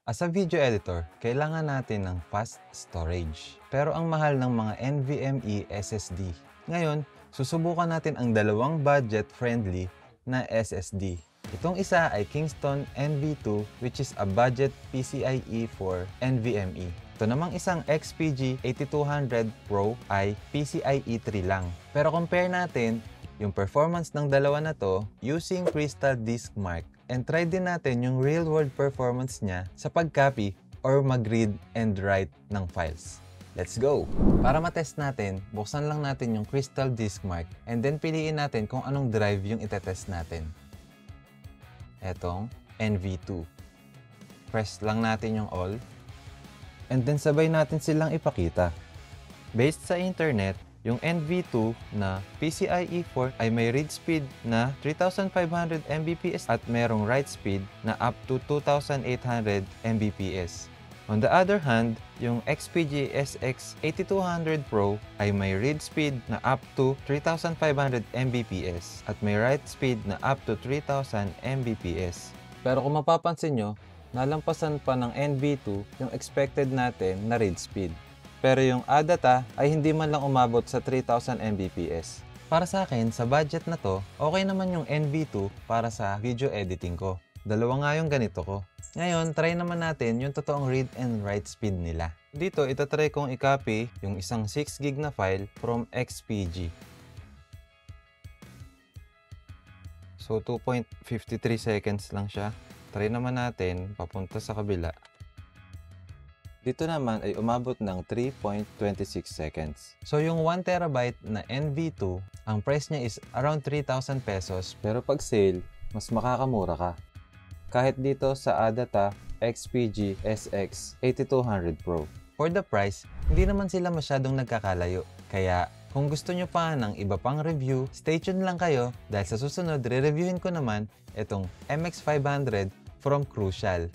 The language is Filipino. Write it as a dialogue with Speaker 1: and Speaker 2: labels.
Speaker 1: As a video editor, kailangan natin ng fast storage. Pero ang mahal ng mga NVMe SSD. Ngayon, susubukan natin ang dalawang budget-friendly na SSD. Itong isa ay Kingston NV2 which is a budget PCIe for NVMe. Ito namang isang XPG 8200 Pro ay PCIe 3 lang. Pero compare natin yung performance ng dalawa na to using Crystal Disk Mark and try din natin yung real-world performance niya sa pag-copy or mag-read and write ng files. Let's go! Para matest natin, buksan lang natin yung Crystal Disk Mark and then piliin natin kung anong drive yung itetest natin. Etong NV2. Press lang natin yung all and then sabay natin silang ipakita. Based sa internet, yung NV2 na PCIe 4 ay may read speed na 3,500 Mbps at merong write speed na up to 2,800 Mbps. On the other hand, yung XPG SX 8200 Pro ay may read speed na up to 3,500 Mbps at may write speed na up to 3,000 Mbps. Pero kung mapapansin nyo, nalampasan pa ng NV2 yung expected natin na read speed. Pero yung ADATA ay hindi man lang umabot sa 3,000 Mbps. Para sa akin, sa budget na to, okay naman yung NV2 para sa video editing ko. Dalawa nga yung ganito ko. Ngayon, try naman natin yung totoong read and write speed nila. Dito, itatry kong i-copy yung isang 6GB na file from XPG. So, 2.53 seconds lang siya. Try naman natin papunta sa kabila. Dito naman ay umabot ng 3.26 seconds. So yung 1TB na NV2, ang price niya is around 3,000 pesos. Pero pag sale, mas makakamura ka. Kahit dito sa ADATA XPG SX 8200 Pro. For the price, hindi naman sila masyadong nagkakalayo. Kaya kung gusto nyo pa ng iba pang review, stay tuned lang kayo dahil sa susunod, re-reviewin ko naman itong MX500 from Crucial.